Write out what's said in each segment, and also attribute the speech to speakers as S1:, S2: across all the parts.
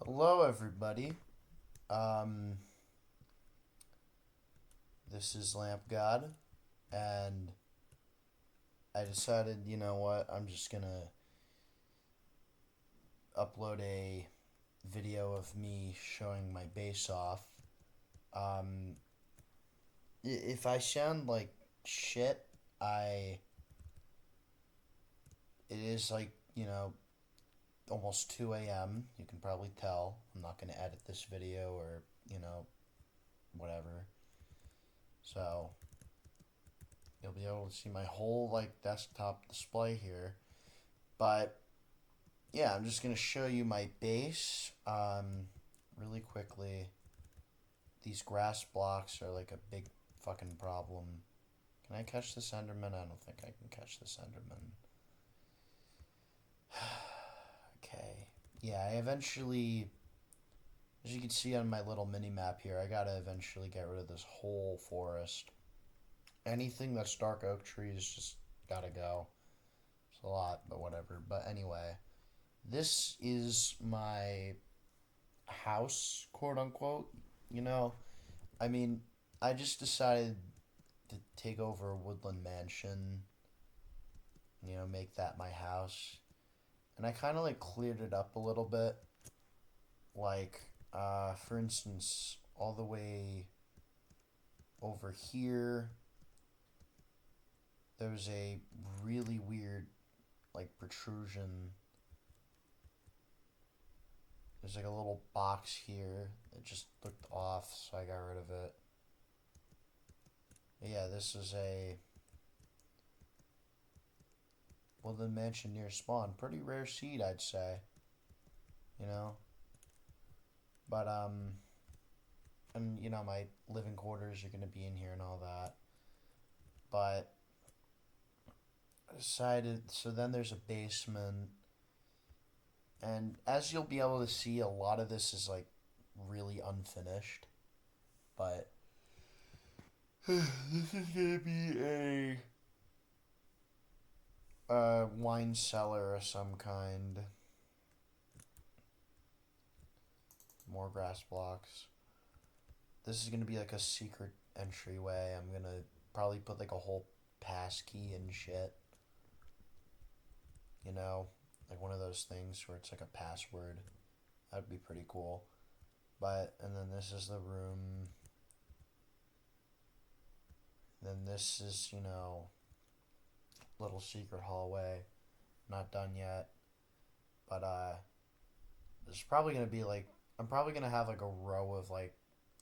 S1: Hello, everybody. Um, this is Lamp God, and I decided, you know what, I'm just gonna upload a video of me showing my bass off. Um, if I sound like shit, I. It is like, almost 2 a.m. You can probably tell. I'm not gonna edit this video or, whatever. So, you'll be able to see my whole, desktop display here. But yeah, I'm just gonna show you my bass really quickly. These grass blocks are like a big fucking problem. Can I catch this Enderman? I don't think I can catch this Enderman. Okay. Yeah, I eventually, as you can see on my little mini map here, I gotta eventually get rid of this whole forest. Anything that's dark oak trees just gotta go. It's a lot, but whatever. But anyway, this is my house, quote unquote. You know, I mean, I just decided to take over a woodland mansion, make that my house. And I kind of like cleared it up a little bit. Like, for instance, all the way over here, there was a really weird, like, protrusion. There's like a little box here that just looked off, so I got rid of it. But yeah, this is a woodland mansion near spawn. Pretty rare seed, I'd say. You know, but and my living quarters are gonna be in here and all that. But I decided, so then there's a basement, and as you'll be able to see, a lot of this is like really unfinished. But this is gonna be a wine cellar of some kind. More grass blocks. This is gonna be like a secret entryway. I'm gonna probably put like a whole pass key and shit. You know, like one of those things where it's like a password. That'd be pretty cool. But and then this is the room. Then this is, little secret hallway. Not done yet. But there's probably gonna be like I'm probably gonna have like a row of like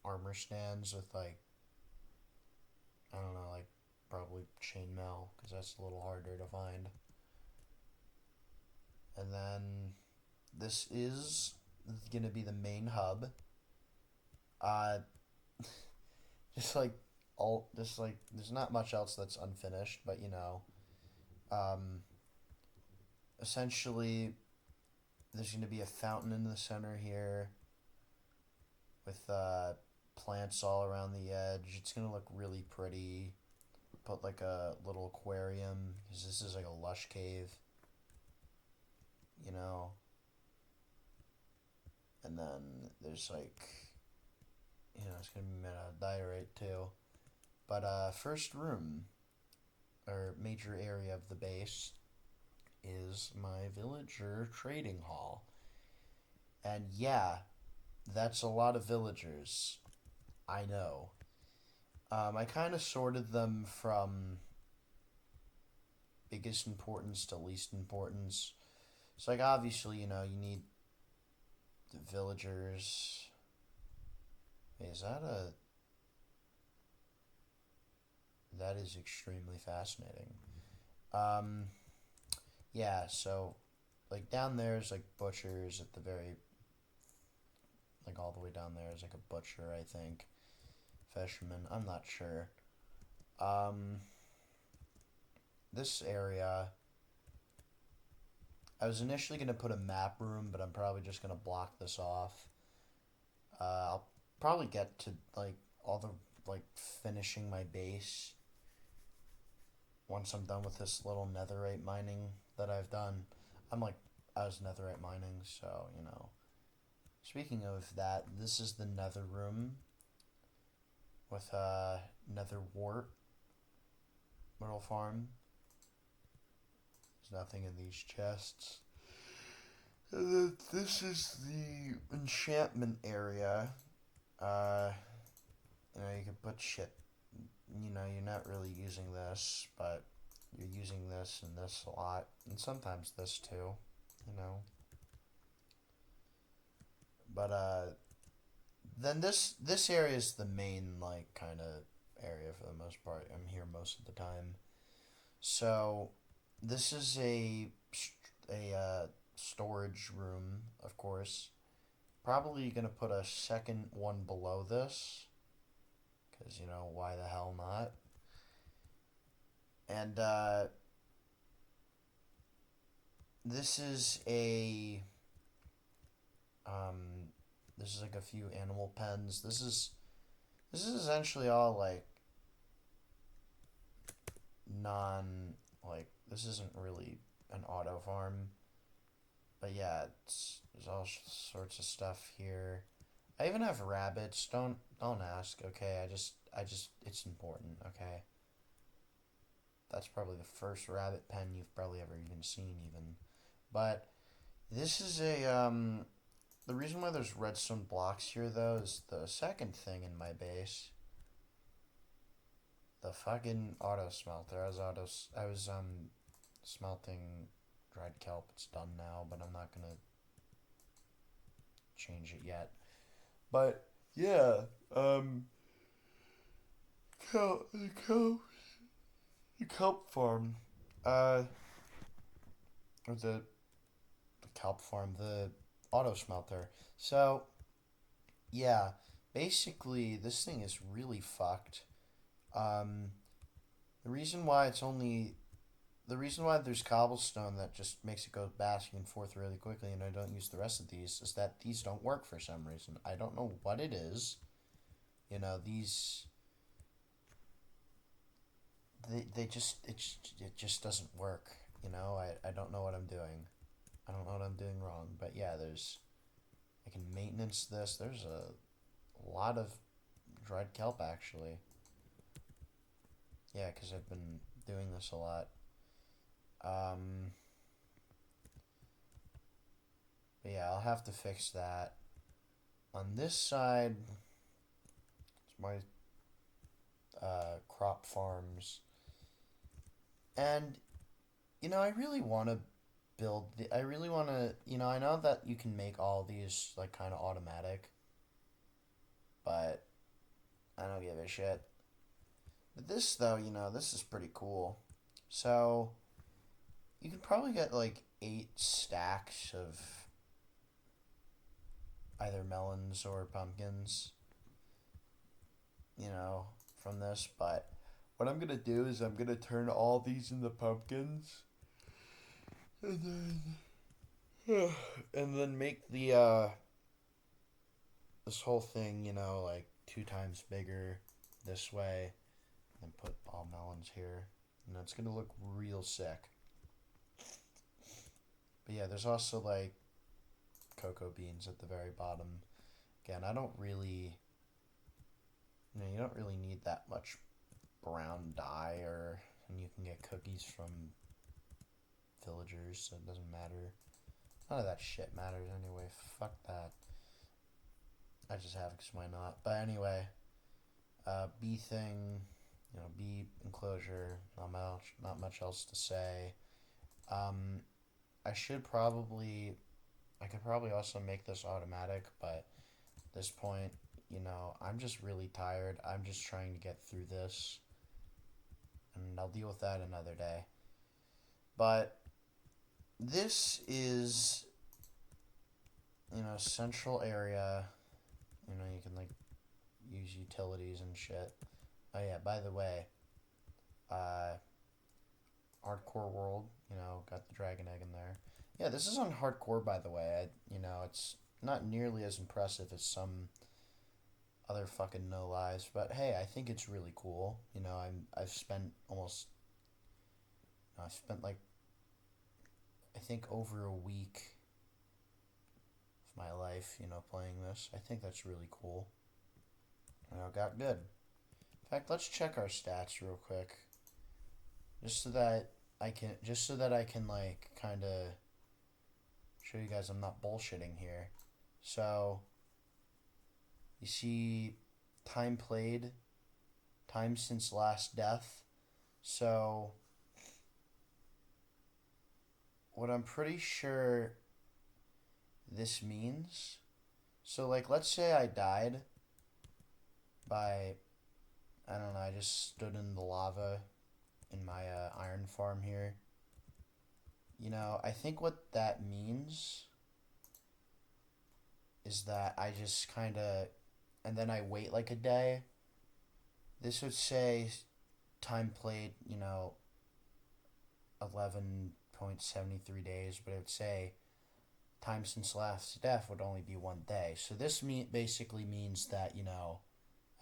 S1: armor stands with like I don't know, like probably chainmail because that's a little harder to find. And then this is gonna be the main hub. Uh, just like just like there's not much else that's unfinished, but um, essentially there's gonna be a fountain in the center here with plants all around the edge. It's gonna look really pretty. Put like a little aquarium because this is like a lush cave, you know. And then there's like, it's gonna be made out of diorite too. But first room or major area of the base is my villager trading hall. And yeah, that's a lot of villagers. I know. I kind of sorted them from biggest importance to least importance. So, like, obviously, you need the villagers. Hey, is that a. That is extremely fascinating. Um, yeah, so, like, down there is, like, butchers at the very. Like, all the way down there is, like, a butcher, I think. Fisherman, I'm not sure. Um, this area. I was initially going to put a map room, but I'm probably just going to block this off. I'll probably get to like all the like finishing my base once I'm done with this little netherite mining that I've done. I was netherite mining, so Speaking of that, this is the nether room with nether wart metal farm. There's nothing in these chests. And then this is the enchantment area. You can put shit. You're not really using this, but you're using this and this a lot, and sometimes this too. You know. But then this area is the main like kind of area for the most part. I'm here most of the time. So this is a storage room, of course. Probably gonna put a second one below this, because why the hell not? And this is a um, this is like a few animal pens. This is essentially all like non like this isn't really an auto farm, but yeah, there's all sorts of stuff here. I even have rabbits. Don't ask. Okay, I just it's important. Okay, that's probably the first rabbit pen you've probably ever even seen even, but this is a. The reason why there's redstone blocks here though is the second thing in my base. The fucking auto smelter. I was smelting dried kelp. It's done now, but I'm not gonna change it yet. But yeah, kelp, the kelp farm, uh, or the kelp farm, the auto smelter. So yeah, basically this thing is really fucked. Um, the reason why it's only the reason why there's cobblestone that just makes it go back and forth really quickly, and I don't use the rest of these, is that these don't work for some reason. I don't know what it is. These they just it just doesn't work. I don't know what I'm doing. I don't know what I'm doing wrong. But yeah, I can maintenance this. There's a lot of dried kelp actually. Yeah, because I've been doing this a lot. Um, but yeah, I'll have to fix that. On this side, it's my crop farms, and I really want to I really want to. I know that you can make all these like kind of automatic, but I don't give a shit. But this though, this is pretty cool. So you can probably get like 8 stacks of either melons or pumpkins, you know, from this. But what I'm gonna do is I'm gonna turn all these into pumpkins, and then and then make the this whole thing, like 2 times bigger this way, and put all melons here. And it's gonna look real sick. But yeah, there's also like cocoa beans at the very bottom. Again, I don't really, you don't really need that much brown dye, and you can get cookies from villagers, so it doesn't matter. None of that shit matters anyway. Fuck that. I just have it because why not? But anyway, bee thing, bee enclosure. Not much else to say. Um, I should probably, I could probably also make this automatic, but at this point, I'm just really tired. I'm just trying to get through this, and I'll deal with that another day. But this is, central area. You can like use utilities and shit. Oh yeah, by the way, uh, hardcore world. Got the dragon egg in there. Yeah, this is on hardcore, by the way. It's not nearly as impressive as some other fucking no lives, but hey, I think it's really cool. I've spent almost, I've spent like, I think over a week of my life life, playing this. I think that's really cool. Got good. In fact, let's check our stats real quick, just so that I can like kind of show you guys I'm not bullshitting here. So you see, time played, time since last death. So what I'm pretty sure this means. So like, let's say I died by, I don't know, I just stood in the lava in my iron farm here. I think what that means is that I just kind of, and then I wait like a day. This would say time played, 11.73 days, but it would say time since last death would only be 1 day. So this basically means that, I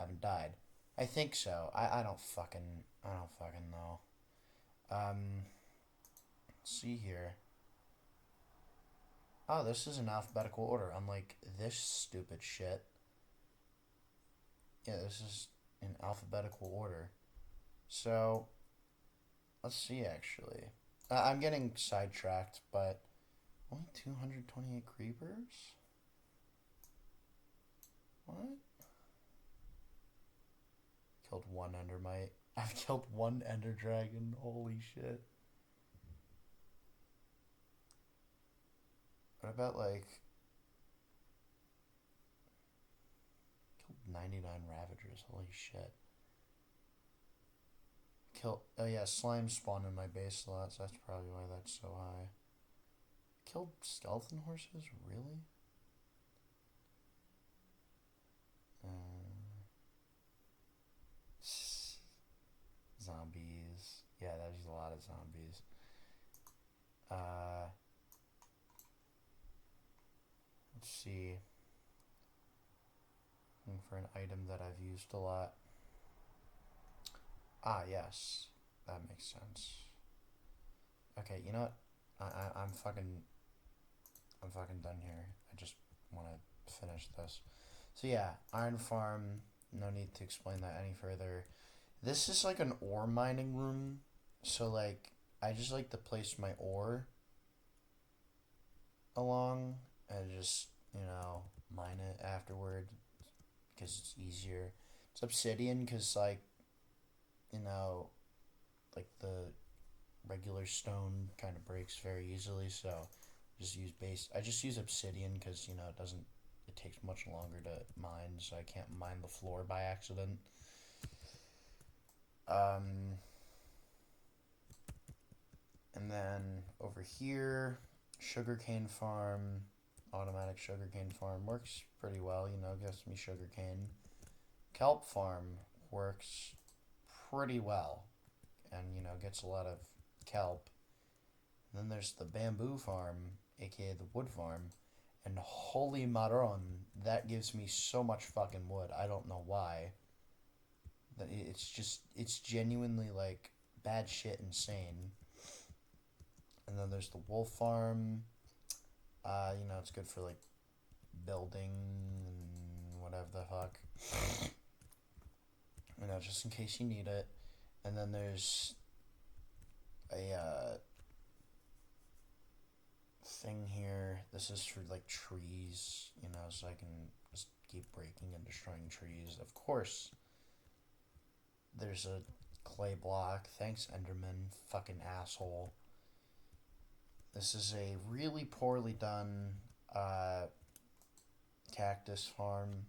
S1: haven't died. I think so. I don't fucking know. Let's see here. Oh, this is in alphabetical order, unlike this stupid shit. Yeah, this is in alphabetical order. So, let's see actually. I'm getting sidetracked, but only 228 creepers? What? Killed one endermite. I've killed one ender dragon. Holy shit. What about like killed 99 ravagers? Holy shit. Oh yeah, slime spawned in my base a lot, so that's probably why that's so high. Killed skeleton horses? Really? Zombies. Yeah, there's a lot of zombies. Let's see. Looking for an item that I've used a lot. Ah, yes. That makes sense. Okay, you know what? I'm fucking done here. I just want to finish this. So yeah, iron farm. No need to explain that any further. This is like an ore mining room. So like, I just like to place my ore along and just, mine it afterward because it's easier. It's obsidian because like, you know, like the regular stone kind of breaks very easily, so I just use obsidian because it takes much longer to mine, so I can't mine the floor by accident. And then over here, sugarcane farm, automatic sugarcane farm works pretty well, gives me sugarcane. Kelp farm works pretty well and, gets a lot of kelp. And then there's the bamboo farm, aka the wood farm, and holy marron, that gives me so much fucking wood. I don't know why. It's genuinely like bad shit insane. And then there's the wolf farm. It's good for like building and whatever the fuck. Just in case you need it. And then there's a thing here. This is for like trees, so I can just keep breaking and destroying trees. Of course, there's a clay block. Thanks, Enderman. Fucking asshole. This is a really poorly done cactus farm,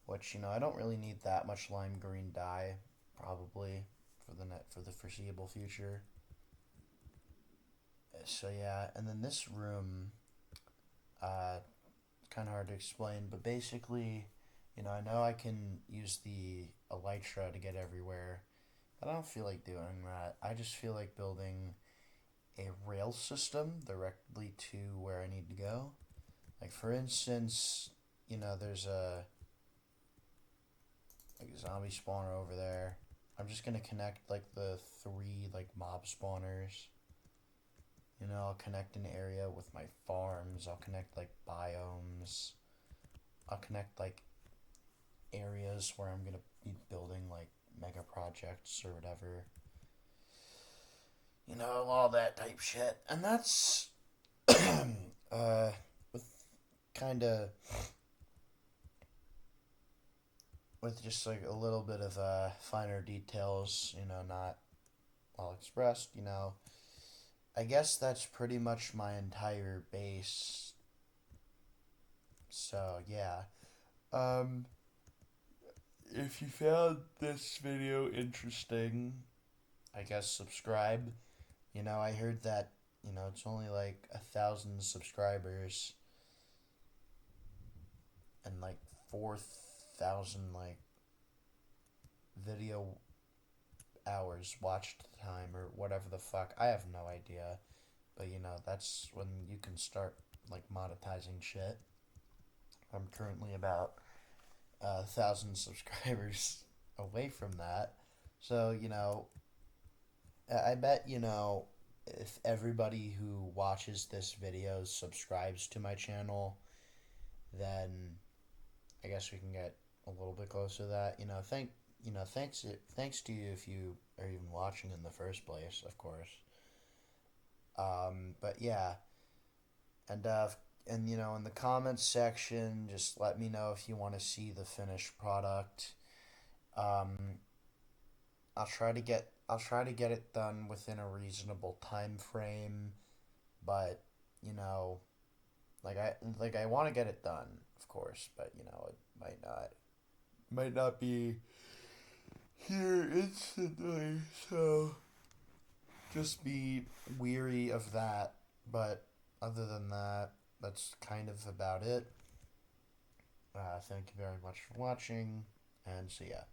S1: which I don't really need that much lime green dye, probably for the foreseeable future. So yeah, and then this room, kind of hard to explain, but basically, I know I can use the elytra to get everywhere, but I don't feel like doing that. I just feel like building a rail system directly to where I need to go. Like for instance, there's a zombie spawner over there. I'm just gonna connect like the 3 like mob spawners, You know, I'll connect an area with my farms. I'll connect like biomes. I'll connect like areas where I'm gonna be building like mega projects or whatever. You know, all that type shit. And that's with kind of with just like a little bit of finer details, you know, not all expressed, you know. I guess that's pretty much my entire base. So, yeah. Um if you found this video interesting, I guess subscribe. You know, I heard that, you know, it's only like 1,000 subscribers and like 4,000 like video hours watched time or whatever the fuck. I have no idea. But you know, that's when you can start like monetizing shit. I'm currently about 1,000 subscribers away from that. So, you know, I bet, you know, if everybody who watches this video subscribes to my channel, then I guess we can get a little bit closer to that. Thanks to you if you are even watching in the first place, of course. But yeah, and you know, in the comments section, just let me know if you want to see the finished product. Um, I'll try to get it done within a reasonable time frame, but you know, like I want to get it done, of course, but you know, it might not be here instantly, so just be weary of that. But other than that, that's kind of about it. Thank you very much for watching, and see ya.